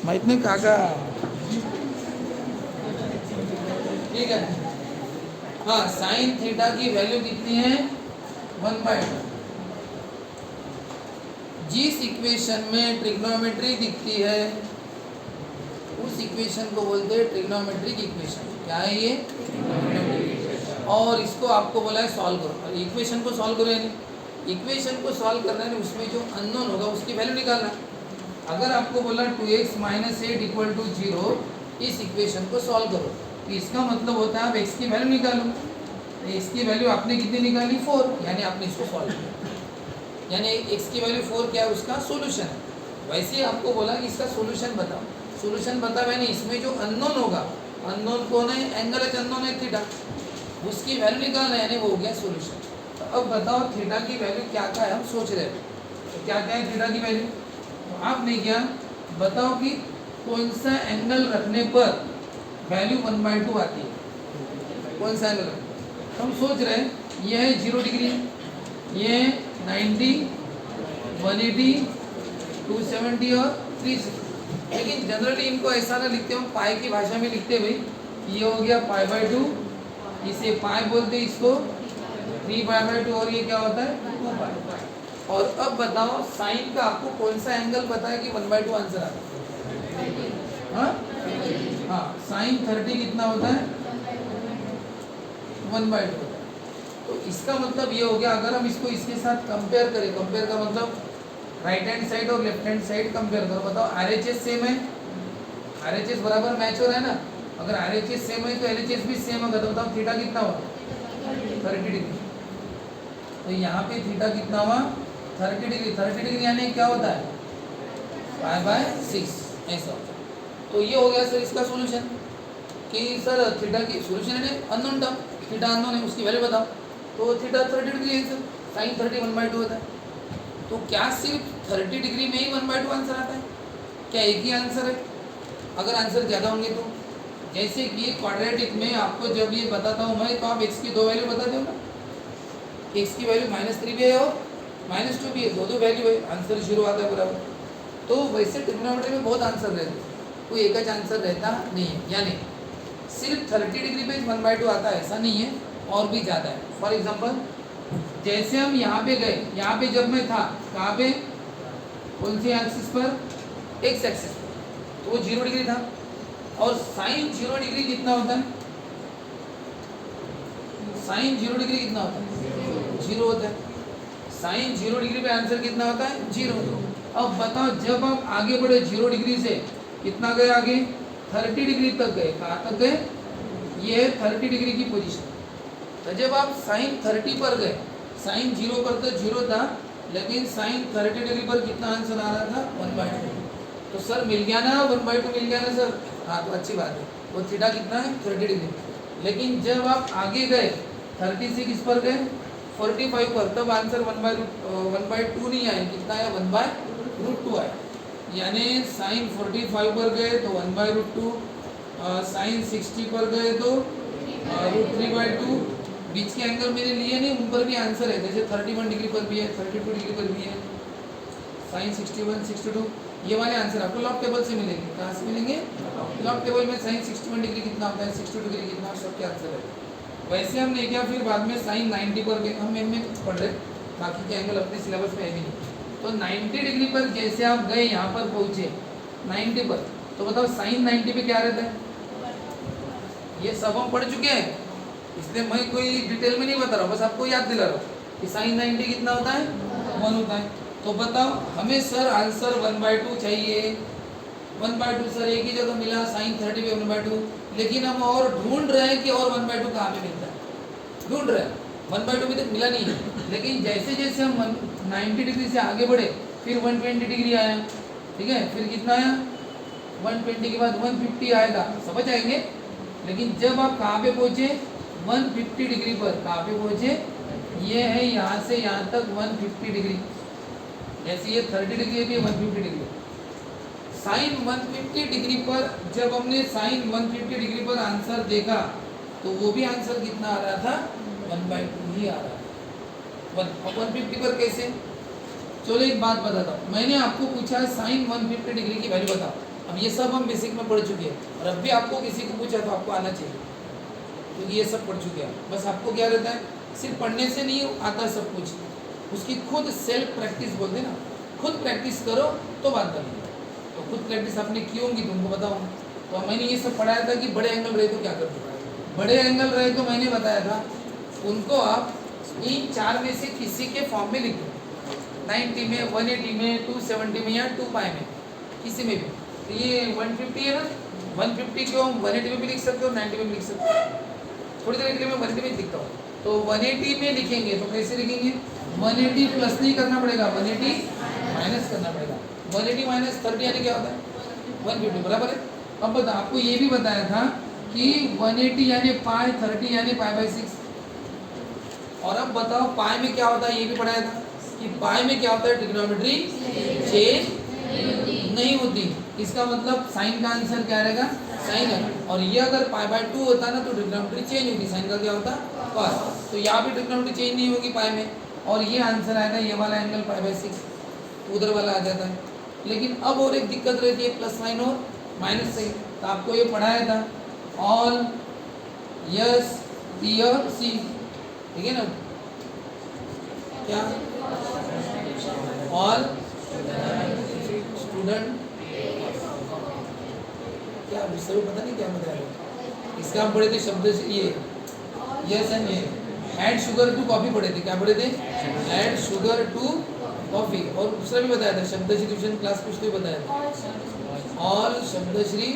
माहित नाही काका. ठीक है. हाँ, साइन थीटा की वैल्यू कितनी है 1/2. जिस इक्वेशन में ट्रिग्नोमेट्री दिखती है उस इक्वेशन को बोलते हैं ट्रिग्नोमेट्रिक इक्वेशन. क्या है ये? और इसको आपको बोला है सॉल्व करो. और इक्वेशन को सॉल्व करो यानी इक्वेशन को सॉल्व करना है उसमें जो अननोन होगा उसकी वैल्यू निकालना. अगर आपको बोला 2x - 8 = 0, इस इक्वेशन को सॉल्व करो तो इसका मतलब होता है आप x की वैल्यू निकालो. x की वैल्यू आपने कितनी निकाली 4, यानी आपने इसको सॉल्व किया. यानी x की वैल्यू 4 क्या है? उसका सोल्यूशन है. वैसे ही आपको बोला कि इसका सोल्यूशन बताओ. सोल्यूशन बता मैंने इसमें जो अननोन होगा, अननोन कौन है? एंगल एच अननोन है थीटा, उसकी वैल्यू निकालना है, यानी वो हो गया सोल्यूशन. तो अब बताओ थीटा की वैल्यू क्या क्या है, हम सोच रहे हैं. तो क्या क्या है थीटा की वैल्यू? तो आपने क्या बताओ कि कौन सा एंगल रखने पर वैल्यू 1/2 आती है. कौन सा एंगल? हम सोच रहे हैं ये है 0 डिग्री, ये 90, 180, 270 और 360. लेकिन जनरली इनको ऐसा ना लिखते हम पाई की भाषा में लिखते भाई. ये हो गया π/2, इसे पाई बोलते हैं, इसको 3π/2, और ये क्या होता है 2π. और अब बताओ साइन का आपको कौन सा एंगल पता है कि 1/2 आंसर आता है? हाँ, साइन 30 कितना होता है? 1/2 होता है. तो इसका मतलब ये हो गया, अगर हम इसको इसके साथ कंपेयर करें, कंपेयर का मतलब राइट हैंड साइड और लेफ्ट हैंड साइड कंपेयर करो. बताओ RHS सेम है, RHS बराबर मैच हो रहा है ना. अगर RHS सेम है तो LHS भी सेम होगा. तो बताओ थीटा कितना हुआ? 30 डिग्री. तो यहाँ पे थीटा कितना हुआ? 30 डिग्री. 30 डिग्री यानी क्या होता है? π/6 ऐसा होता है. तो ये हो गया सर इसका सोल्यूशन कि सर थीटा की सोल्यूशन है अननोन टर्म, थीटा अननोन है, उसकी वैल्यू बताओ. तो थीटा 30 डिग्री है सर. साइन 30 1/2 होता है. तो क्या सिर्फ 30 डिग्री में ही 1/2 आंसर आता है? क्या एक ही आंसर है? अगर आंसर ज़्यादा होंगे तो, जैसे कि क्वाड्रेटिक में आपको जब ये बताता हूँ मैं, तो आप x की 2 वैल्यू बता दो ना. x की वैल्यू -3 भी है और -2 भी है, दो वैल्यू है, आंसर 0 आता है बराबर. तो वैसे ट्रिग्नोमेट्री में बहुत आंसर रहते हैं, कोई एक ही आंसर रहता नहीं है. यानी सिर्फ 30 डिग्री पे 1/2 आता है ऐसा नहीं है, और भी ज़्यादा है. फॉर एग्जाम्पल जैसे हम यहाँ पे गए, यहाँ पे जब मैं था कहाँ पे? कौन सी एक्सिस पर? x एक्सिस पर. तो वो 0 डिग्री था. और साइन 0 डिग्री कितना होता है? साइन 0 डिग्री कितना होता है? 0 होता है. साइन 0 डिग्री पे आंसर कितना होता है? 0. अब बताओ जब आप आगे बढ़े 0 डिग्री से कितना गए आगे? 30 डिग्री तक गए. कहाँ तक गए? ये है 30 डिग्री की पोजीशन. तो जब आप साइन 30 पर गए, साइन 0 पर तो 0 था, लेकिन साइन 30 डिग्री पर कितना आंसर आ रहा था? 1/2. तो सर मिल गया ना, 1/2 मिल गया ना सर. हाँ, तो अच्छी बात है. वो थीटा कितना है? 30 डिग्री. लेकिन जब आप आगे गए 30 से किस पर गए? 45 पर, तब आंसर 1/2 नहीं आया. कितना आया? 1/√2 आया. यानी साइन 45 पर गए तो 1/√2, साइन 60 पर गए तो √3/2. बीच के एंगल मैंने लिए नहीं, उन पर भी आंसर है. जैसे 31 डिग्री पर भी है, 32 डिग्री पर भी है, साइन 61, 62. ये वाले आंसर आपको लॉग टेबल से मिलेंगे. कहाँ से मिलेंगे? लॉग टेबल में साइन 61 डिग्री कितना होता है, 62 डिग्री कितना, सबके आंसर है. वैसे हमने क्या फिर बाद में साइन 90 पर गए, हम इनमें पढ़ रहे, बाकी के एंगल अपने सिलेबस में है भी नहीं. तो 90 डिग्री पर जैसे आप गए, यहाँ पर पहुँचे 90 पर, तो बताओ साइन 90 पे क्या रहता है? ये सब हम पढ़ चुके हैं, इसलिए मैं कोई डिटेल में नहीं बता रहा हूँ, बस आपको याद दिला रहा हूँ कि साइन 90 कितना होता है? 1 होता है. तो बताओ हमें सर आंसर 1/2 चाहिए. 1/2 सर एक ही जगह मिला, साइन 30 पे 1/2. लेकिन हम और ढूंढ रहे हैं कि और 1/2 कहाँ पे मिलता है. ढूंढ रहे हैं, 1/2 अभी तक मिला नहीं है. लेकिन जैसे जैसे हम 90 डिग्री से आगे बढ़े, फिर 120 डिग्री आया. ठीक है, फिर कितना आया? 120 के बाद 150 आएगा, समझ आएंगे. लेकिन जब आप कहाँ पे पहुँचे? 150 डिग्री पर. कहाँ पे पहुँचे? ये है यहाँ से यहाँ तक 150 डिग्री. जैसे ये 30 डिग्री है, 150 डिग्री. साइन 150 डिग्री पर जब हमने साइन 150 डिग्री पर आंसर देखा, तो वो भी आंसर कितना आ रहा था? 1/2 ही आ रहा था. 150 पर कैसे? चलो एक बात बताता हूँ. मैंने आपको पूछा साइन 150 डिग्री की वैल्यू बताओ. अब ये सब हम बेसिक में पढ़ चुके हैं, और अब भी आपको किसी को पूछा तो आपको आना चाहिए, क्योंकि ये सब पढ़ चुके हैं। बस आपको क्या रहता है, सिर्फ पढ़ने से नहीं आता सब कुछ, उसकी खुद सेल्फ प्रैक्टिस बोलते ना, खुद प्रैक्टिस करो तो बात बनेगी। तो खुद प्रैक्टिस आपने की होंगी तुमको बताऊँ। तो मैंने ये सब पढ़ाया था कि बड़े एंगल रहे तो क्या करते, बड़े एंगल रहे तो मैंने बताया था उनको आप इन चार में से किसी के फॉर्म में लिख दो, 90 में, 180 में, 270 में या 2 पाई में, किसी में भी। तो ये 150 है ना, 150 को हम 180 में भी लिख सकते हो, 90 में भी लिख सकते हो। थोड़ी देर के लिए मैं 180 में लिखता हूँ। तो 180 में लिखेंगे तो कैसे लिखेंगे, 180 प्लस नहीं करना पड़ेगा, 180 माइनस करना पड़ेगा। 180 माइनस 30 यानी क्या होता है 150, बराबर है। अब बता, आपको ये भी बताया था कि 180 यानी पाई, 30 यानी पाई/6। और अब बताओ पाई में क्या होता है, ये भी पढ़ाया था कि पाई में क्या होता है, ट्रिग्नोमेट्री चेंज नहीं होती। इसका मतलब साइन का आंसर क्या रहेगा, साइन है। और ये अगर पाई/2 होता ना तो ट्रिग्नोमेट्री चेंज होती, साइन का क्या होता, कॉस। तो यहाँ भी ट्रिग्नोमेट्री चेंज नहीं होगी पाई में, और ये आंसर आएगा, ये वाला एंगल पाई/6, उधर वाला आ जाता है। लेकिन अब और एक दिक्कत रहती है, प्लस साइन और माइनस साइन। तो आपको ये पढ़ाया था ऑल, यस, टी और सी, ठीक है ना। क्या ऑल स्टूडेंट, क्या विषय पता नहीं क्या बताया। इसका हम पढ़े थे शब्द, ये यस एंड ये, ऐड शुगर टू कॉफी पढ़े थे। क्या पढ़े थे, ऐड शुगर टू कॉफी। और दूसरा भी बताया था, शब्दश्री ट्यूशन क्लास कुछ तो बताया था, ऑल शब्दश्री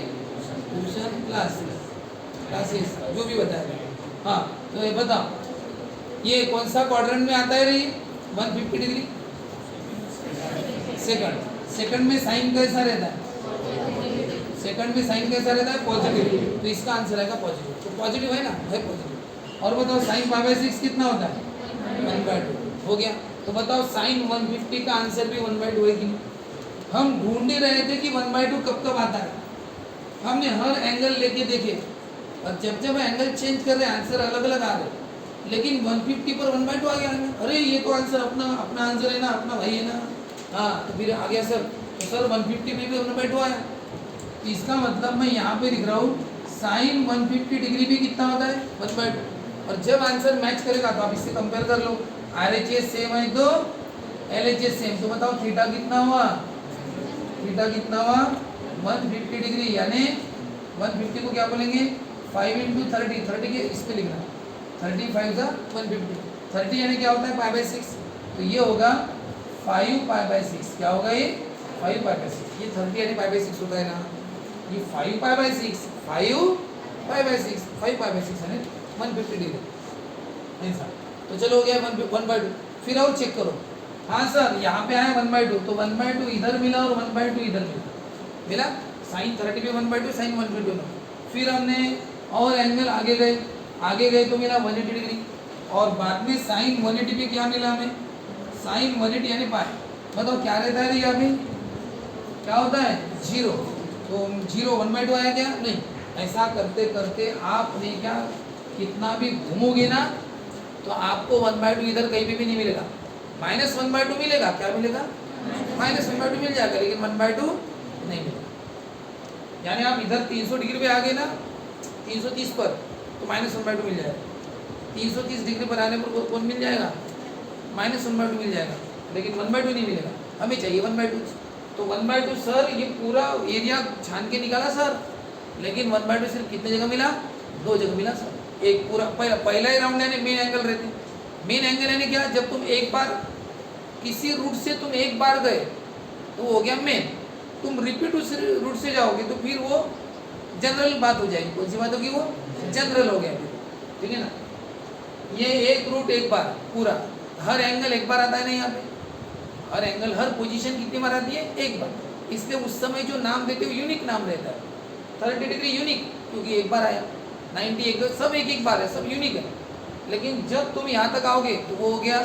ट्यूशन क्लासेस, जो भी बताया था। हाँ, तो ये बताओ, ये कौन सा क्वाड्रेंट में आता है रे, 150 डिग्री सेकंड में साइन कैसा रहता है, सेकंड में साइन कैसा रहता है, पॉजिटिव। तो इसका आंसर आएगा पॉजिटिव। तो पॉजिटिव है ना, है पॉजिटिव। और बताओ साइन पाई/6 कितना होता है, 1/2 हो गया। तो बताओ साइन 150 का आंसर भी 1/2 है कि नहीं। हम ढूंढ ही रहे थे कि 1/2 कब कब आता है, हमने हर एंगल लेके देखे, और जब एंगल चेंज कर रहे हैं आंसर अलग अलग आ रहे, लेकिन 150 पर 1/2 आ गया है। अरे ये तो आंसर अपना आंसर है ना, अपना भाई है ना। हाँ, तो फिर आ गया सर, तो सर 150 में भी 1/2 आया। तो इसका मतलब मैं यहाँ पे लिख रहा हूँ साइन 150 डिग्री भी कितना होता है, 1/2। और जब आंसर मैच करेगा तो आप इससे कंपेयर कर लो, RHS सेम है तो LHS सेम। तो बताओ थीटा कितना हुआ, थीटा कितना हुआ 150 डिग्री, यानी 150 को क्या बोलेंगे 5 × 30, 30 के इस पे लिखना, 35 × 150, 30 यानी क्या होता है पाई/6। तो ये होगा 5 पाई/6। क्या होगा ये 5 पाई/6। ये 30 यानी पाई/6 होता है ना, ये 5 पाई/6, 5 पाई/6, 5 पाई/6 यानी 150 डिग्री ऐसा। तो चलो हो गया 1/2। फिर और चेक करो, हाँ सर यहाँ पे आया 1/2, तो 1/2 इधर मिला और 1/2 इधर मिला, साइन 30 में 1/2, साइन 150 में। फिर हमने और एंगल आगे गए तो मिला 180 डिग्री, और बाद में साइन 180 पे क्या मिला हमें, साइन 180 यानी पाई। बताओ क्या रहता है यहाँ पे, क्या होता है 0। तो 0 1/2 आया क्या, नहीं। ऐसा करते करते आपने क्या, कितना भी घूमोगे ना तो आपको 1/2 इधर कहीं भी नहीं मिलेगा, -1/2 मिलेगा। क्या मिलेगा, -1/2 मिल जाएगा, लेकिन 1/2 नहीं मिलेगा। यानी आप इधर 300 डिग्री पे आ गए ना, 330 पर, तो -1/2 मिल जाएगा। 330 डिग्री पर आने पर कौन मिल जाएगा, -1/2 मिल जाएगा, लेकिन 1/2 नहीं मिलेगा, हमें चाहिए 1/2। तो 1/2 सर ये पूरा एरिया छान के निकाला सर, लेकिन 1/2 सिर्फ कितने जगह मिला, 2 जगह मिला सर। एक पूरा पहला ही राउंड यानी मेन एंगल रहते, मेन एंगल यानी क्या, जब तुम एक बार किसी रूट से तुम एक बार गए तो वो हो गया मेन, तुम रिपीट उस रूट से जाओगे तो फिर वो जनरल बात हो जाएगी। कौन सी बात होगी, वो जनरल हो गया, ठीक है ना। ये एक रूट एक बार पूरा, हर एंगल एक बार आता है ना, यहाँ पे हर एंगल हर पोजीशन कितनी बार आती है, एक बार। इसलिए उस समय जो नाम देते हो यूनिक नाम रहता है, 30 डिग्री यूनिक, क्योंकि एक बार आया, 90 एक, सब एक बार है, सब यूनिक है। लेकिन जब तुम यहाँ तक आओगे तो वो हो गया,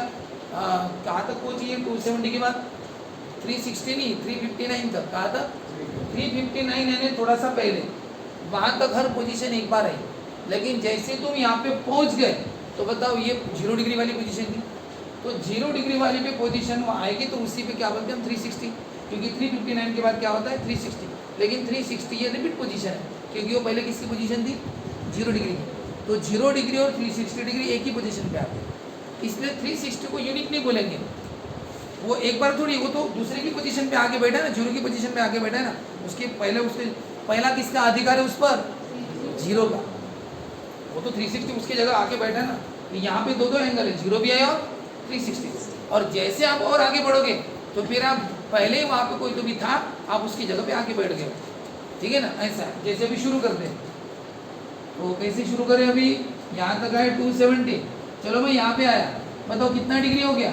कहाँ तक पहुँची है 270 के बाद, 360 नहीं 359 तक। कहाँ तक 359 यानी थोड़ा सा पहले, वहाँ तक हर पोजीशन एक बार आई। लेकिन जैसे तुम यहाँ पे पहुँच गए तो बताओ ये 0 डिग्री वाली पोजीशन थी, तो 0 डिग्री वाली पे पोजीशन वो आएगी तो उसी पे क्या बोलते हैं हम 360, क्योंकि 359 के बाद क्या होता है 360। लेकिन 360 ये रिपीट पोजीशन है, क्योंकि वो पहले किसकी पोजीशन थी, 0 डिग्री की। तो 0 डिग्री और 360 डिग्री एक ही पोजीशन पे आते हैं, इसलिए 360 को यूनिक नहीं बोलेंगे। वो एक बार थोड़ी, वो तो दूसरे की पोजीशन पे आके बैठा है ना, 0 की पोजीशन पे आके बैठा है ना, उसके पहला किसका अधिकार है उस पर, 0 का। वो तो 360 उसकी जगह आके बैठा है ना। तो यहाँ पे दो एंगल है, 0 भी है और 360। और जैसे आप और आगे बढ़ोगे तो फिर आप पहले ही वहाँ पे कोई तो भी था, आप उसकी जगह पे आके बैठ गए, ठीक है ना। ऐसा जैसे अभी शुरू करते हैं, तो कैसे शुरू करें, अभी यहाँ तक आए 270, चलो मैं यहाँ पे आया, बताओ कितना डिग्री हो गया,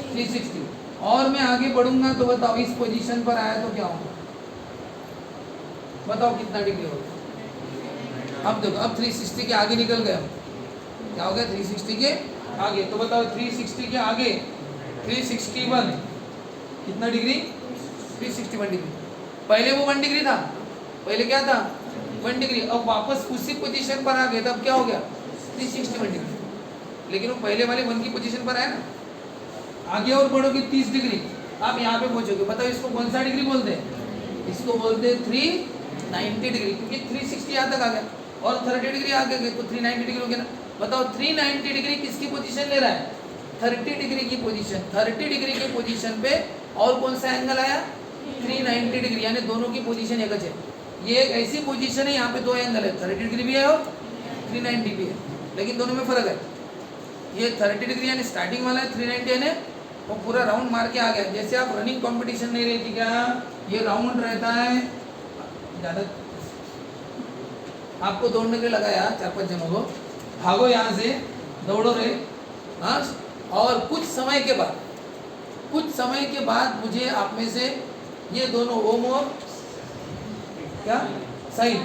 360। और मैं आगे बढ़ूंगा तो बताओ इस पोजीशन पर आया तो क्या होगा, बताओ कितना डिग्री होगा। अब देखो, अब 360 के आगे निकल गए, क्या हो गया 360 के आगे, तो बताओ 360 के आगे 361 कितना डिग्री, 361 डिग्री। पहले वो 1 डिग्री था, पहले क्या था 1 डिग्री, अब वापस उसी पोजीशन पर आ गए, तब क्या हो गया 361 डिग्री। लेकिन वो पहले वाले 1 की पोजीशन पर आए ना। आगे और बढ़ोगे 30 डिग्री, आप यहाँ पे पहुंचोगे, बताओ इसको कौन सा डिग्री बोलते हैं, इसको बोलते हैं 390 डिग्री, क्योंकि 360 यहाँ तक आ गया और 30 डिग्री आगे गए तो 390 डिग्री हो गया ना। बताओ 390 डिग्री किसकी पोजीशन ले रहा है, 30 डिग्री की पोजीशन। 30 डिग्री की पोजीशन पे और कौन सा एंगल आया, 390 डिग्री, यानी दोनों की पोजीशन एक है। ये एक ऐसी पोजीशन है, यहाँ पे दो एंगल है, 30 डिग्री भी है और 390 भी है, लेकिन दोनों में फर्क है। ये 30 डिग्री यानी स्टार्टिंग वाला है, 390 यानी वो पूरा राउंड मार के आ गया। जैसे आप रनिंग कंपटीशन नहीं रहती क्या, ये राउंड रहता है, ज़्यादा आपको दौड़ने के लिए लगाया 4-5 जनों को, भागो यहाँ से, दौड़ो रे, हाँ। और कुछ समय के बाद मुझे आप में से ये दोनों ओम और क्या साइन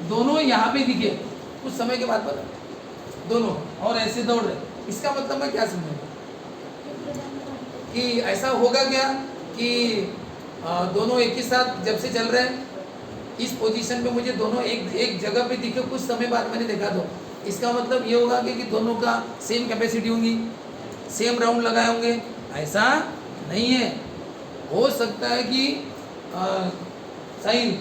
दोनों यहाँ पे दिखे, कुछ समय के बाद पता दोनों और ऐसे दौड़ रहे। इसका मतलब मैं क्या समझूंगा कि ऐसा होगा क्या कि दोनों एक ही साथ जब से चल रहे हैं, इस पोजीशन पे मुझे दोनों एक जगह पे दिखे, कुछ समय बाद मैंने देखा, तो इसका मतलब ये होगा कि दोनों का सेम कैपेसिटी होंगी, सेम राउंड लगाए होंगे। ऐसा नहीं है, हो सकता है कि साइन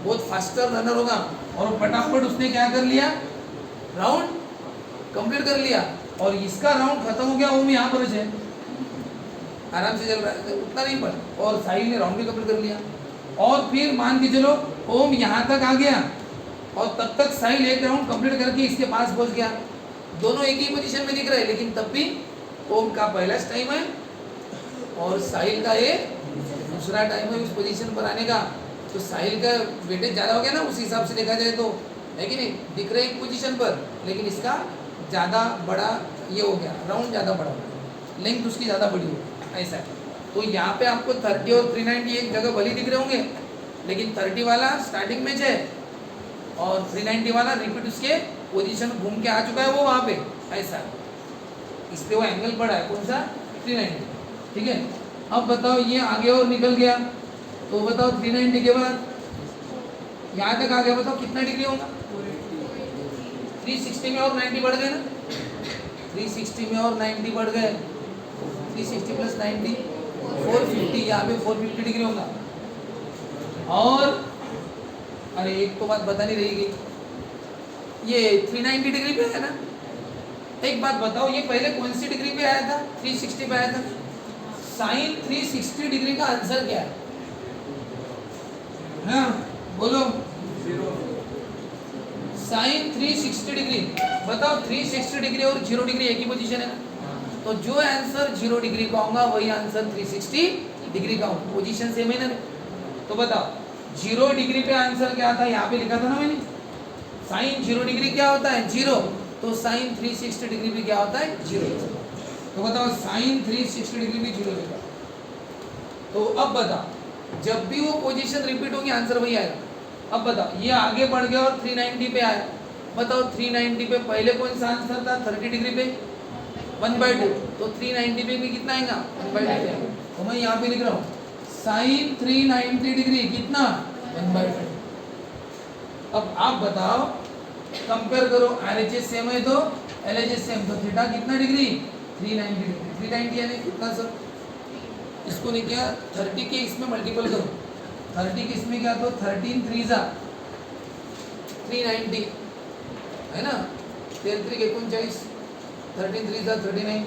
बहुत फास्टर रनर होगा और फटाफट उसने क्या कर लिया, राउंड कंप्लीट कर लिया, और इसका राउंड खत्म हो गया, ओम यहाँ पर है आराम से चल रहा है, उतना नहीं पर, और साहिल ने राउंड भी कंप्लीट कर लिया। और फिर मान के चलो ओम यहाँ तक आ गया और तब तक साहिल एक राउंड कंप्लीट करके इसके पास पहुँच गया। दोनों एक ही पोजीशन में दिख रहे हैं, लेकिन तब भी ओम का पहला टाइम है और साहिल का ये दूसरा टाइम है उस पोजीशन पर आने का। तो साहिल का वेटेज ज़्यादा हो गया ना, उस हिसाब से देखा जाए तो, है कि नहीं, दिख रहे एक पोजीशन पर, लेकिन इसका ज़्यादा बड़ा ये हो गया, राउंड ज़्यादा बड़ा हो गया, लेंथ उसकी ज़्यादा बड़ी हो गई, ऐसा है। तो यहाँ पे आपको 30 और 390 एक जगह भले दिख रहे होंगे, लेकिन 30 वाला स्टार्टिंग में है और 390 वाला रिपीट उसके पोजीशन घूम के आ चुका है वो वहाँ पे, ऐसा। इस पे वो एंगल पड़ा है, कौन सा 390, ठीक है। अब बताओ ये आगे और निकल गया, तो बताओ 390 के बाद यहाँ तक आ गया, बताओ कितना डिग्री होगा, 360 में और 90 बढ़ गए ना, 360 में और 90 बढ़ गए, 360 प्लस 90 450, यहाँ पे 450 डिग्री होगा। और अरे एक तो बात बता नहीं रही गई, ये 390 डिग्री पे है ना। एक बात बताओ, ये पहले कौन सी डिग्री पे आया था, 360 पे आया था। साइन 360 डिग्री का आंसर क्या है, हाँ बोलो, साइन 360 डिग्री, बताओ 360 डिग्री और 0 डिग्री एक ही पोजीशन है ना, तो जो आंसर 0 डिग्री का होगा वही आंसर 360 डिग्री का होगा, पोजीशन सेम है ना। तो बताओ 0 डिग्री पे आंसर क्या था, यहाँ पे लिखा था ना मैंने, साइन 0 डिग्री क्या होता है 0, तो साइन 360 डिग्री भी क्या होता है 0। तो बताओ साइन 360 डिग्री भी 0 होगा। तो अब बताओ जब भी वो पोजीशन रिपीट होगी आंसर वही आएगा। अब बताओ ये आगे बढ़ गया और 390 पे आया, बताओ 390 पे पहले कौन सा आंसर था, 30 डिग्री पे 1/2, तो 390 पे भी कितना आएगा 1/2। तो मैं यहाँ पे लिख रहा हूँ साइन 390 डिग्री कितना 1/2। अब आप बताओ, कंपेयर करो, RHS सेम है तो LHS सेम, तो थीटा कितना डिग्री 390 डिग्री, 390 यानी कितना सर, इसको नहीं किया 30 के इसमें मल्टीपल करो, 30 किस में क्या तो 13 3 390 है ना, 33 39, 13 3 39।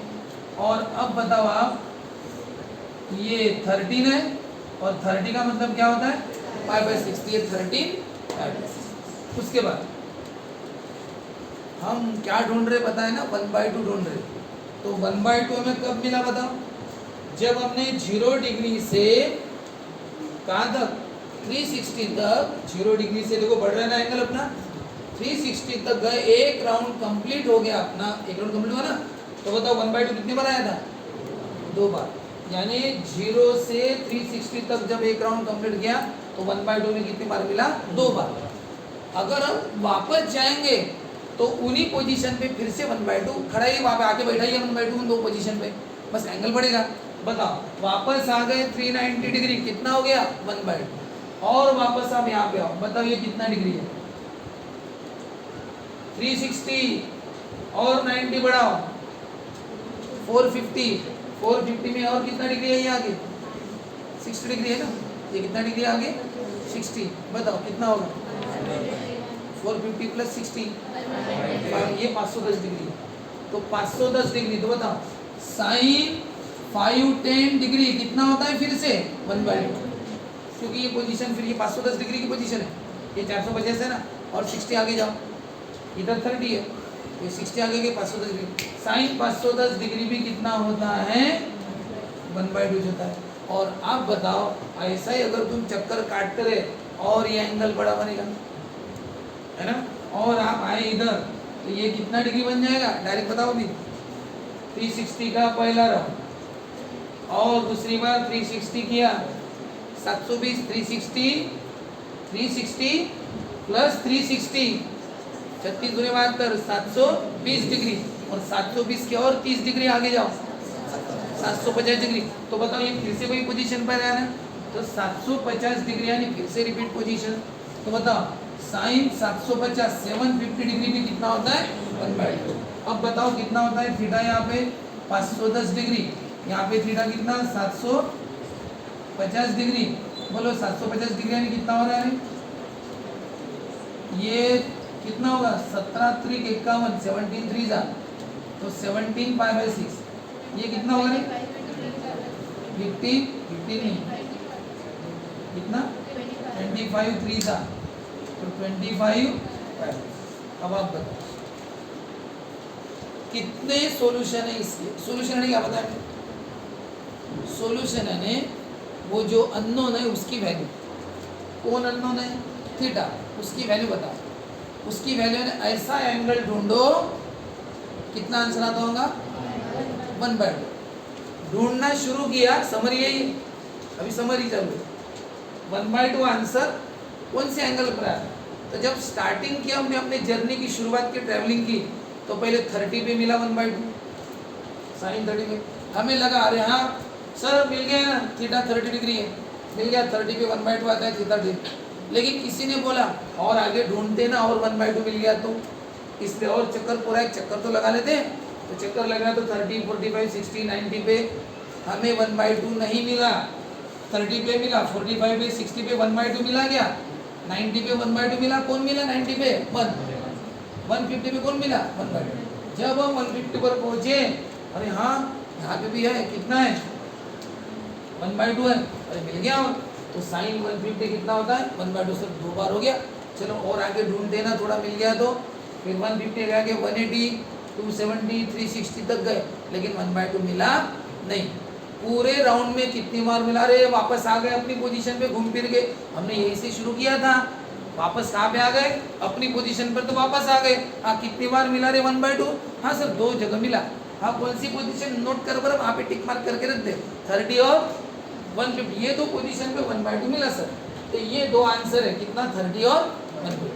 और अब बताओ आप, ये 13 है और 30 का मतलब क्या होता है 5/6, ये 13 5/6। उसके बाद हम क्या ढूंढ रहे पता है ना, 1/2 ढूंढ रहे। तो 1/2 हमें कब मिला बताओ, जब हमने 0 डिग्री से कहाँ तक 360 तक, 0 डिग्री से देखो बढ़ रहा है ना एंगल अपना, 360 तक गए, एक राउंड कंप्लीट हो गया अपना, एक राउंड कंप्लीट हुआ ना। तो बताओ 1/2 कितनी बार आया था, 2 बार। यानी 0 से 360 तक जब एक राउंड कंप्लीट किया तो 1/2 में कितनी बार मिला, 2 बार। अगर हम वापस जाएंगे तो उन्हीं पोजीशन पे फिर से 1/2 खड़ा ही वहाँ पे आके बैठा ही 1/2 दो पोजीशन पे, बस एंगल बढ़ेगा। बताओ वापस आ गए 390 डिग्री, कितना हो गया 1/2। और वापस आप यहाँ पे आओ, बताओ ये कितना डिग्री है 360 और 90 बढ़ाओ 450, 450 में और कितना डिग्री है ये आगे 60 डिग्री है ना, ये कितना डिग्री आगे 60। बताओ कितना होगा 450 प्लस 60, ये 510 डिग्री। तो 510 डिग्री, तो बताओ साइन 510 डिग्री कितना होता है फिर से 1/2, क्योंकि ये पोजीशन फिर ये 510 डिग्री की पोजीशन है, ये 450 है ना, और 60 आगे जाओ, इधर 30 है, ये 60 आगे के 510 डिग्री। साइन 510 डिग्री भी कितना होता है 1/2 होता है। और आप बताओ ऐसा ही अगर तुम चक्कर काटते रहे और ये एंगल बड़ा बनेगा, है ना, और आप आए इधर तो ये कितना डिग्री बन जाएगा डायरेक्ट बताओ भी, 360 का पहला राउंड और दूसरी बार 360 किया 720, 360 प्लस 360 36 दूनी 72, 720 डिग्री, और 720 के और 30 डिग्री आगे जाओ 750 डिग्री। तो बताओ ये फिर से वही पोजीशन पर है ना, तो 750 डिग्री यानी फिर से रिपीट पोजीशन। तो बताओ साइन 750 750 डिग्री भी कितना होता है 1/2। अब बताओ कितना होता है थीटा, यहाँ पे 510 डिग्री, यहाँ पे थीटा कितना 750 डिग्री। बोलो 750 डिग्री यानी कितना हो रहा है, ये कितना होगा 17 3 51, 17 3 जा तो 17 5/6, ये कितना होगा रे 50 नहीं कितना 25 3 जा तो 25। अब आप बताओ कितने सॉल्यूशन है इसके, सॉल्यूशन है क्या पता है, सॉल्यूशन है वो जो अननोन है उसकी वैल्यू, कौन अननोन है थीटा, उसकी वैल्यू बताओ, उसकी वैल्यू ने ऐसा एंगल ढूंढो कितना आंसर आता होगा 1/2। ढूंढना शुरू किया, समरी यही अभी समरी चालू है, 1/2 आंसर कौन से एंगल पर आया। तो जब स्टार्टिंग किया हमने अपने जर्नी की शुरुआत की, ट्रैवलिंग की, तो पहले 30 पे मिला 1/2 साइन 30 पे, हमें लगा अरे हाँ सर मिल गया ना थीटा 30 डिग्री है, मिल गया 30 पे 1/2 आता है थीटा डिग्री। लेकिन किसी ने बोला और आगे ढूंढते ना और 1/2 मिल गया, तो इसलिए और चक्कर पूरा एक चक्कर तो लगा लेते हैं। तो चक्कर लग रहा तो 30 45 60 90 पे हमें 1/2 नहीं मिला, 30 पे मिला, 45 पे 60 पे 1/2 मिला गया, 90 पे 1/2 मिला, कौन मिला 90 पे 150 पे कौन मिला 1/2। जब हम 150 पर पहुंचे अरे हाँ यहाँ पे भी है, कितना है 1/2 है, अरे मिल गया। और तो साइन 150 कितना होता है 1/2, सिर्फ 2 बार हो गया। चलो और आगे ढूंढ देना, थोड़ा मिल गया तो फिर 150 गया के 180 270 360 तक गए, लेकिन 1/2 मिला नहीं। पूरे राउंड में कितनी बार मिला, रे वापस आ गए अपनी पोजीशन पे, घूम फिर के हमने यही से शुरू किया था, वापस कहाँ पे आ गए अपनी पोजीशन पर, तो वापस आ गए। हाँ कितनी बार मिला रे 1/2, हाँ सर 2 जगह मिला। हाँ कौन सी पोजीशन नोट कर बर वहाँ पे टिक मार्क करके रख दे, 30 और 150, ये 2 पोजीशन पे 1/2 मिला सर। तो ये 2 आंसर है, कितना 30 और 1/2।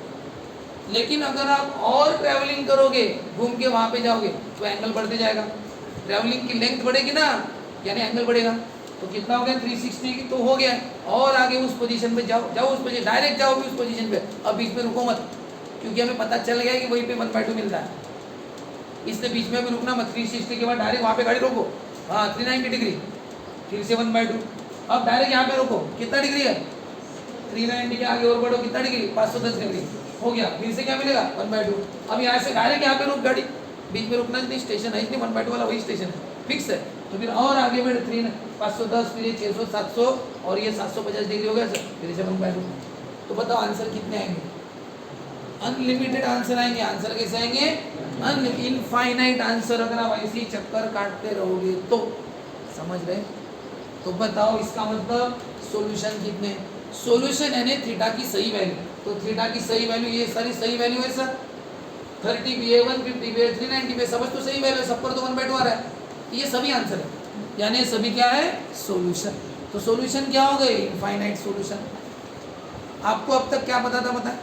लेकिन अगर आप और ट्रैवलिंग करोगे, घूम के वहाँ पे जाओगे तो एंगल बढ़ते जाएगा, ट्रैवलिंग की लेंथ बढ़ेगी ना, यानी एंगल बढ़ेगा। तो कितना हो गया 360 की तो हो गया, और आगे उस पोजीशन पे जाओ उस पोजीशन, डायरेक्ट जाओ भी उस पोजीशन पे, अब बीच में रुको मत, क्योंकि हमें पता चल गया कि वहीं पे 1/2 मिलता है, इसलिए बीच में भी रुकना मत। 360 के बाद डायरेक्ट वहाँ पे गाड़ी रोको, हाँ 390 डिग्री, फिर से 1/2। अब डायरेक्ट यहाँ पे रोको, कितना डिग्री है 390 के आगे और बढ़ो कितना डिग्री 510 डिग्री हो गया। फिर से क्या मिलेगा 1/2। अब यहाँ से डायरेक्ट यहाँ पे रुक गाड़ी, बीच में रुकना नहीं, स्टेशन है नहीं, 1/2 वाला वही स्टेशन है, फिक्स है। तो फिर और आगे बढ़े 510, फिर ये 600 700 और ये 750 डिग्री हो गया सर, फिर से 1/2। तो बताओ आंसर कितने आएंगे? अनलिमिटेड आंसर आएंगे। आंसर कैसे आएंगे? Infinite answer. अगर आप ऐसे ही चक्कर काटते रहोगे तो, समझ रहे? तो बताओ इसका मतलब सॉल्यूशन कितने? सॉल्यूशन यानी थीटा की सही वैल्यू। तो थीटा की सही वैल्यू ये सारी सही वैल्यू है सर, 30 भी है, 150 भी है, 390 भी है, सब तो सही वैल्यू है, सब पर तो 1/2 आ रहा है। ये सभी आंसर है, यानी सभी क्या है? सॉल्यूशन। तो सॉल्यूशन क्या हो गए? Infinite solution. आपको अब तक क्या पता था? बताएं।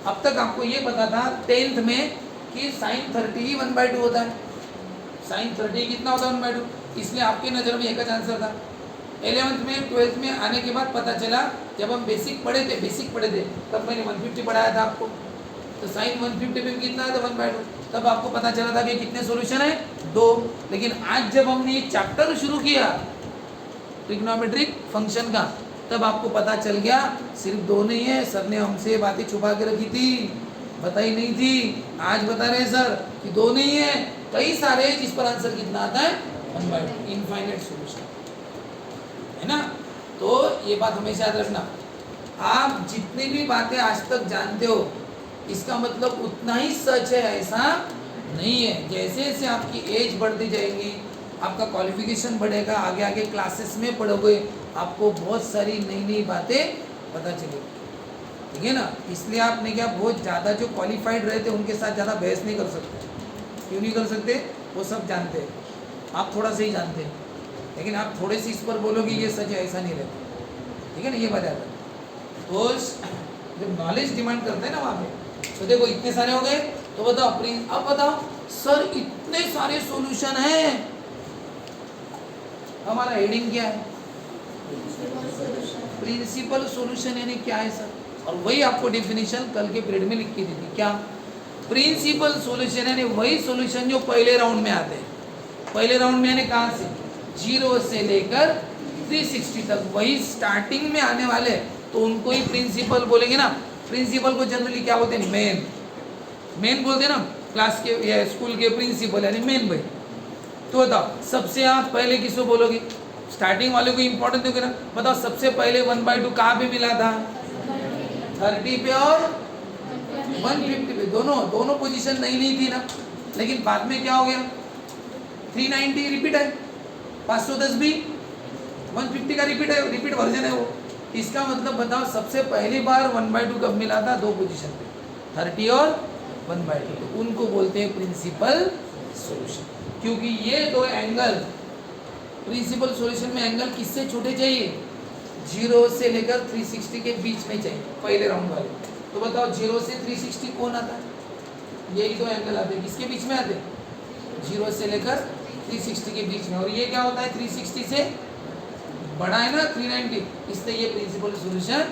अब तक आपको ये पता था 10th में कि sin 30 ही 1/2 होता है। sin 30 कितना होता है? 1/2। इसलिए आपकी नज़र में एक ही आंसर था। 11th में 12th में आने के बाद पता चला, जब हम बेसिक पढ़े थे तब मैंने 150 पढ़ाया था आपको। तो sin 150 पे कितना है? 1/2। तब आपको पता चला था कि कितने सॉल्यूशन है? 2। लेकिन आज जब हमने ये चैप्टर शुरू किया ट्रिग्नोमेट्रिक फंक्शन का, तब आपको पता चल गया सिर्फ 2 नहीं है। सर ने हमसे बातें छुपा के रखी थी, बताई नहीं थी, आज बता रहे हैं सर कि 2 नहीं है, कई सारे, जिस पर आंसर कितना आता है? 1/2। इनफाइनाइट सॉल्यूशन है ना। तो ये बात हमेशा याद रखना। आप जितनी भी बातें आज तक जानते हो, इसका मतलब उतना ही सच है ऐसा नहीं है। जैसे जैसे आपकी एज बढ़ती जाएगी, आपका क्वालिफिकेशन बढ़ेगा, आगे आगे क्लासेस में पढ़ोगे, आपको बहुत सारी नई नई बातें पता चलेगी, ठीक है ना। इसलिए आपने क्या, बहुत ज़्यादा जो क्वालिफाइड रहते उनके साथ ज़्यादा बहस नहीं कर सकते। क्यों नहीं कर सकते? वो सब जानते हैं, आप थोड़ा सा ही जानते हैं, लेकिन आप थोड़े से इस पर बोलोगे ये सच है, ऐसा नहीं रहता, ठीक है ना। ये बात आता है। तो जब नॉलेज डिमांड करते हैं ना वहाँ पे, तो देखो इतने सारे हो गए। तो बताओ अब बताओ सर इतने सारे सॉल्यूशन हैं, हमारा हेडिंग क्या है? प्रिंसिपल सॉल्यूशन यानी क्या है सर? और वही आपको डेफिनेशन कल के पीरियड में लिख के दी थी। क्या? प्रिंसिपल सॉल्यूशन यानी वही सॉल्यूशन जो पहले राउंड में आते हैं। पहले राउंड में यानी कहाँ से? 0 से लेकर 360 तक, वही स्टार्टिंग में आने वाले, तो उनको ही प्रिंसिपल बोलेंगे ना। प्रिंसिपल को जनरली क्या बोलते हैं? मेन बोलते हैं ना, क्लास के या स्कूल के प्रिंसिपल यानी मेन भाई। तो बताओ सबसे आप पहले किसको बोलोगे? स्टार्टिंग वाले को इंपॉर्टेंट दोगे ना। बताओ सबसे पहले 1/2 कहाँ पे मिला था? 30 पे और 150 पे, दोनों पोजीशन नहीं थी ना। लेकिन बाद में क्या हो गया? 390 रिपीट है, 510 भी 150 का रिपीट वर्जन है वो। इसका मतलब बताओ सबसे पहली बार 1/2 कब मिला था? 2 पोजीशन पे, 30 और 1/2। तो उनको बोलते हैं प्रिंसिपल सॉल्यूशन, क्योंकि ये 2 एंगल प्रिंसिपल सॉल्यूशन में एंगल किससे छोटे चाहिए? 0 से लेकर 360 के बीच में चाहिए, पहले राउंड वाले। तो बताओ 0 से 360 कौन आता है? यही 2 एंगल आते हैं, किसके बीच में आते हैं? 0 से लेकर 360 के बीच में। और ये क्या होता है? 360 से बड़ा है ना 390, इसलिए ये प्रिंसिपल सॉल्यूशन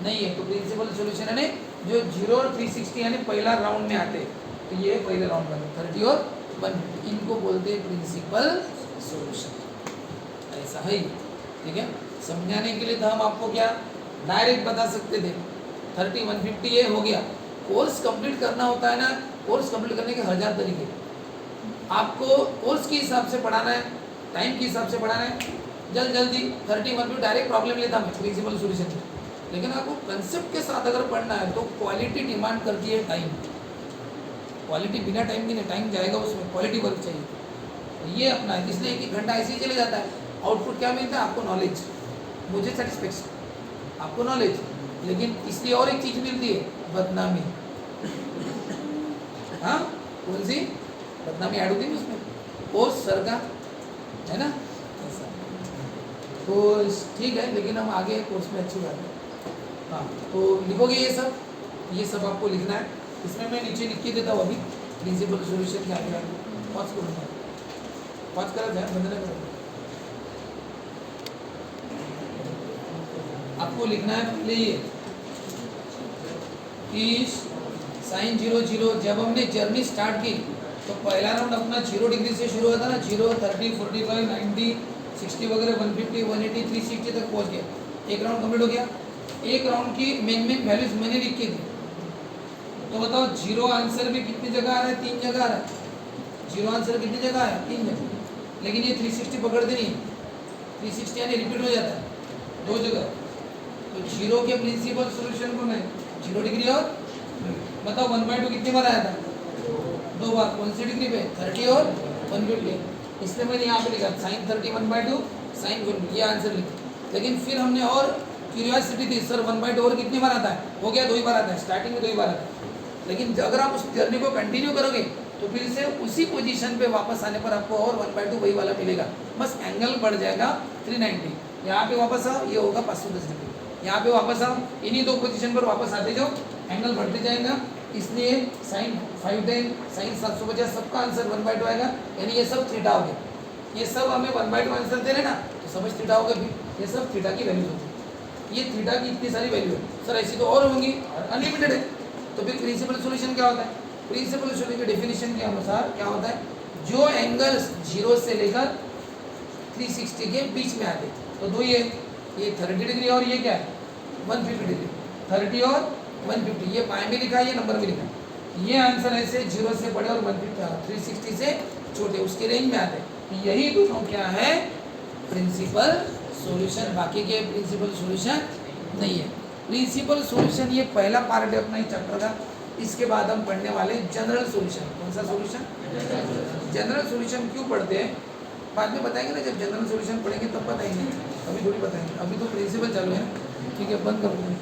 नहीं है। तो प्रिंसिपल सॉल्यूशन यानी जो 0 और 360 यानी पहला राउंड में आते हैं, तो ये पहले राउंड वाले 30 और 1, इनको बोलते हैं प्रिंसिपल सॉल्यूशन। ऐसा है, ठीक है। समझाने के लिए तो हम आपको क्या डायरेक्ट बता सकते थे 30 150 ये हो गया। कोर्स कंप्लीट करना होता है ना, कोर्स कंप्लीट करने के 1000 तरीके। आपको कोर्स के हिसाब से पढ़ाना है, टाइम के हिसाब से पढ़ाना है, जल्दी 30 150 डायरेक्ट प्रॉब्लम लेता मैं प्रिंसिपल सॉल्यूशन में। लेकिन आपको कंसेप्ट के साथ अगर पढ़ना है तो क्वालिटी डिमांड करती है टाइम। क्वालिटी बिना टाइम की नहीं, टाइम जाएगा उसमें, क्वालिटी वर्क चाहिए। तो ये अपना है, इसलिए 1 घंटा ऐसे ही चले जाता है। आउटपुट क्या मिलता है आपको? नॉलेज, मुझे सेटिस्फेक्शन, आपको नॉलेज। लेकिन इसलिए और एक चीज़ मिलती है, बदनामी। हाँ, कौन सी बदनामी ऐड होती है उसमें? कोर्स सर का है ना, ऐसा। तो ठीक है, लेकिन हम आगे कोर्स में अच्छी बात है। हाँ, तो लिखोगे ये सब आपको लिखना है। इसमें मैं नीचे लिख के देता हूँ अभी प्रिंसिपल सॉल्यूशन क्या क्या। पॉज करूँगा, पॉज करा जाए, बंद ना करो। आपको लिखना है पहले ये कि sin 0 0, जब हमने जर्नी स्टार्ट की तो पहला राउंड अपना 0 डिग्री से शुरू हुआ था ना। 0 30 45 90 60 वगैरह 150 180 360 तक पहुँच गया। एक राउंड कंप्लीट हो गया। एक राउंड की मेन वैल्यूज मैंने लिख के दी, तो बताओ जीरो आंसर में कितनी जगह आ रहा है? 3 जगह आ रहा है। जीरो आंसर कितनी जगह आया? 3 जगह। लेकिन ये 360 पकड़ते नहीं, 360 यानी रिपीट हो जाता है 2 जगह। तो जीरो के प्रिंसिपल सॉल्यूशन कौन है? 0 डिग्री और बताओ 1/2 कितनी बार आया था? 2 बार। कौन सी डिग्री पे? 30 और 150। इसलिए मैंने यहाँ पे लिखा sin 30 1/2 sin 150, ये आंसर लिखा। लेकिन फिर हमने और क्यूरियोसिटी थी, सर 1/2 और कितनी बार आता है? हो गया 2 ही बार आता है, स्टार्टिंग में 2 ही बार आता है। लेकिन अगर आप उस जर्नी को कंटिन्यू करोगे तो फिर से उसी पोजीशन पे वापस आने पर आपको और 1/2 वही वाला मिलेगा, बस एंगल बढ़ जाएगा 390। यहाँ पे वापस आओ, ये होगा 510 डिग्री। यहाँ पे वापस आओ, इन्हीं 2 पोजीशन पर वापस आते जाओ, एंगल बढ़ते जाएगा। इसलिए sin 510 sin 750 सबका आंसर 1/2 आएगा। यानी ये सब थीटा हो गया। ये सब हमें 1/2 आंसर दे रहे ना, तो समझ थीटा हो गया। फिर ये सब थीटा की वैल्यू होती है। ये थीटा की इतनी सारी वैल्यू है सर, ऐसी तो और होंगी, अनलिमिटेड है। तो फिर प्रिंसिपल सॉल्यूशन क्या होता है? प्रिंसिपल सॉल्यूशन के डेफिनेशन के अनुसार क्या होता है? जो एंगल्स 0 से लेकर 360 के बीच में आते, तो दो ये 30 डिग्री और ये क्या है 150 डिग्री। 30 और 150 ये बाएं में लिखा है, ये नंबर में लिखा है। ये आंसर ऐसे 0 से बड़े और 360 से छोटे उसके रेंज में आते हैं। यही दोनों क्या है? Principal solution. बाकी के प्रिंसिपल सॉल्यूशन नहीं है। प्रिंसिपल सॉल्यूशन ये पहला पार्ट है अपना ही चैप्टर का। इसके बाद हम पढ़ने वाले जनरल सॉल्यूशन। कौन सा सॉल्यूशन? जनरल सॉल्यूशन क्यों पढ़ते हैं बाद में बताएंगे ना, जब जनरल सॉल्यूशन पढ़ेंगे तब बताएंगे, अभी थोड़ी बताएंगे। अभी तो प्रिंसिपल चालू है। ठीक है, बंद कर दूँगी।